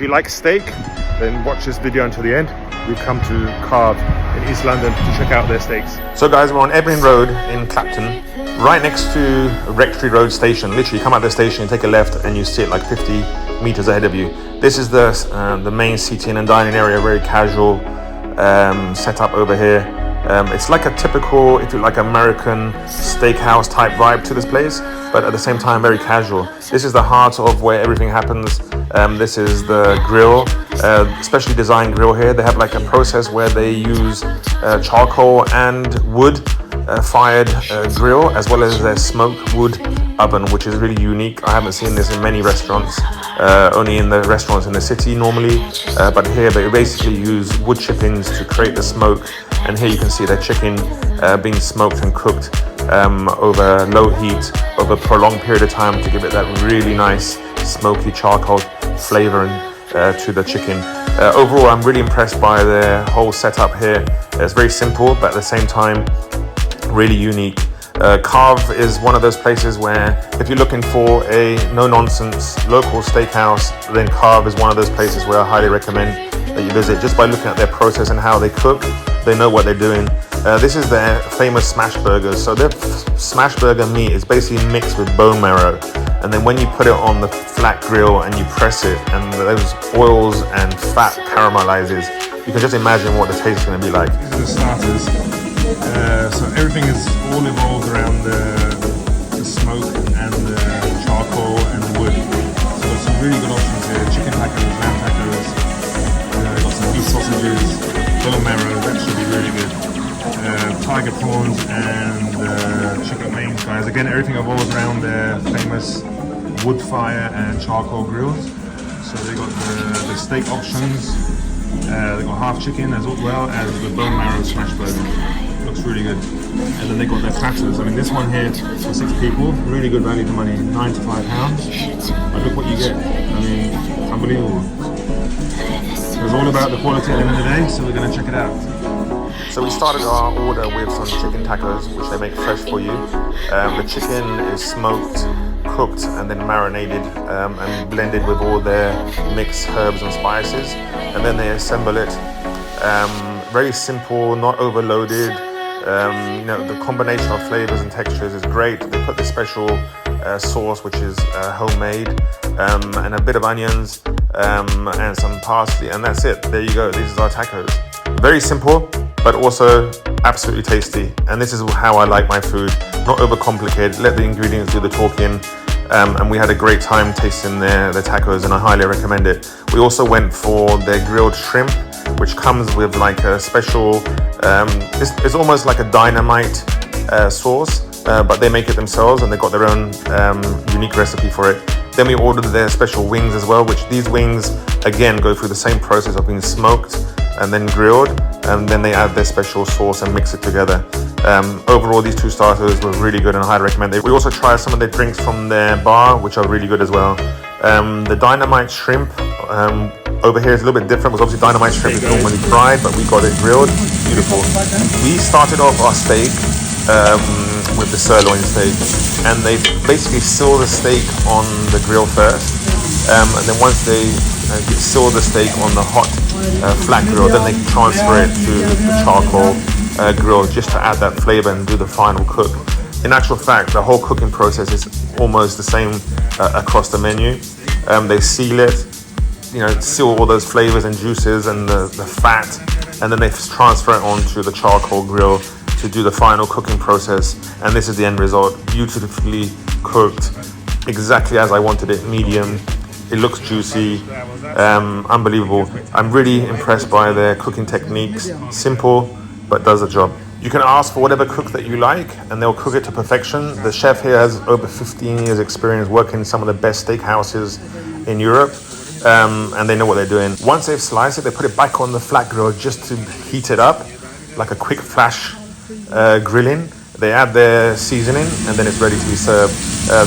If you like steak, then watch this video until the end. We've come to Carve in East London to check out their steaks. So guys, we're on Ebbing Road in Clapton, right next to Rectory Road station. Literally, you come out the station, you take a left, and you see it like 50 meters ahead of you. This is the main seating and dining area, very casual setup over here. It's like a typical, if you like, American steakhouse type vibe to this place, but at the same time very casual. This is the heart of where everything happens. This is the grill, specially designed grill here. They have like a process where they use charcoal and wood fired grill, as well as their smoked wood oven, which is really unique. I haven't seen this in many restaurants, only in the restaurants in the city normally, but here they basically use wood chippings to create the smoke. And here you can see their chicken being smoked and cooked over low heat over a prolonged period of time to give it that really nice smoky charcoal flavor to the chicken. Overall, I'm really impressed by their whole setup here. It's very simple, but at the same time, really unique. Carve is one of those places where if you're looking for a no-nonsense local steakhouse, then Carve is one of those places where I highly recommend that you visit. Just by looking at their process and how they cook, they know what they're doing. This is their famous smash burgers. So their smash burger meat is basically mixed with bone marrow, and then when you put it on the flat grill and you press it, and those oils and fat caramelizes, you can just imagine what the taste is going to be like. These are the starters. So everything is all evolved around the smoke and the charcoal and the wood. So got some really good options here: chicken tacos, lamb tacos. Got some beef sausages, bone marrow. That should be really good. Tiger prawns and chicken wings, guys. Again, everything evolves around their famous wood fire and charcoal grills. So they got the steak options. They got half chicken as well as the bone marrow smash burger. Looks really good. And then they got their platters. I mean, this one here for 6 people, really good value for money, £95. But look what you get. I mean, unbelievable. It's all about the quality at the end of the day, so we're going to check it out. So we started our order with some chicken tacos, which they make fresh for you. The chicken is smoked, cooked, and then marinated and blended with all their mixed herbs and spices. And then they assemble it. Very simple, not overloaded. You know, the combination of flavors and textures is great. They put the special sauce, which is homemade, and a bit of onions and some parsley, and that's it. There you go. These are our tacos. Very simple, but also absolutely tasty. And this is how I like my food. Not overcomplicated. Let the ingredients do the talking. And we had a great time tasting their tacos, and I highly recommend it. We also went for their grilled shrimp, which comes with like a special, it's almost like a dynamite sauce, but they make it themselves and they've got their own unique recipe for it. Then we ordered their special wings as well, which these wings, again, go through the same process of being smoked and then grilled, and then they add their special sauce and mix it together. Overall, these 2 starters were really good and I highly recommend it. We also tried some of their drinks from their bar, which are really good as well. The dynamite shrimp over here is a little bit different because obviously dynamite shrimp is normally fried, but we got it grilled. Beautiful. We started off our steak with the sirloin steak, and they basically seal the steak on the grill first, and then once they seal the steak on the hot flat grill, then they transfer it to the charcoal grill just to add that flavor and do the final cook. In actual fact, the whole cooking process is almost the same across the menu. They seal it, you know, seal all those flavors and juices and the fat, and then they transfer it onto the charcoal grill to do the final cooking process. And this is the end result, beautifully cooked, exactly as I wanted it, medium. It looks juicy, unbelievable. I'm really impressed by their cooking techniques. Simple, but does the job. You can ask for whatever cook that you like, and they'll cook it to perfection. The chef here has over 15 years experience working in some of the best steakhouses in Europe, and they know what they're doing. Once they've sliced it, they put it back on the flat grill just to heat it up, like a quick flash grilling. They add their seasoning, and then it's ready to be served.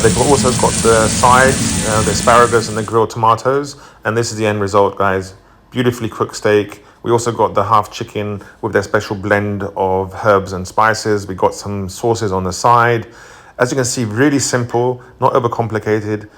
They've also got the sides, the asparagus and the grilled tomatoes, and this is the end result, guys. Beautifully cooked steak. We also got the half chicken with their special blend of herbs and spices. We got some sauces on the side. As you can see, really simple, not overcomplicated.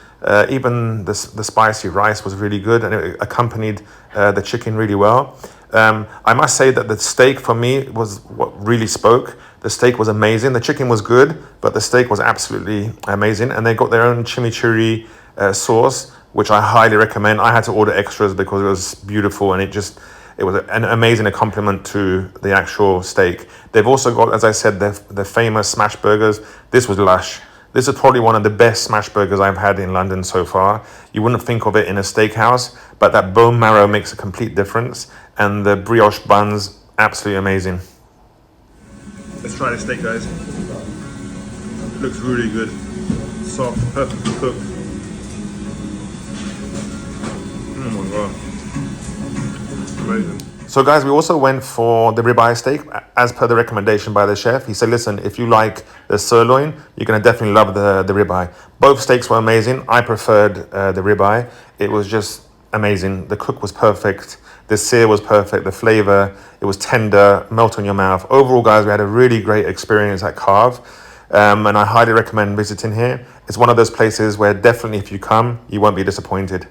Even the spicy rice was really good, and it accompanied the chicken really well. I must say that the steak for me was what really spoke. The steak was amazing. The chicken was good, but the steak was absolutely amazing. And they got their own chimichurri sauce, which I highly recommend. I had to order extras because it was beautiful, and it was an amazing accompaniment to the actual steak. They've also got, as I said, the famous smash burgers. This was lush. This is probably one of the best smash burgers I've had in London so far. You wouldn't think of it in a steakhouse, but that bone marrow makes a complete difference. And the brioche buns, absolutely amazing. Let's try this steak, guys. It looks really good. Soft, perfectly cooked. Oh my God. Amazing. So guys, we also went for the ribeye steak as per the recommendation by the chef. He said, listen, if you like the sirloin, you're going to definitely love the ribeye. Both steaks were amazing. I preferred the ribeye. It was just amazing. The cook was perfect. The sear was perfect. The flavor, it was tender, melt on your mouth. Overall, guys, we had a really great experience at Carve. And I highly recommend visiting here. It's one of those places where definitely if you come, you won't be disappointed.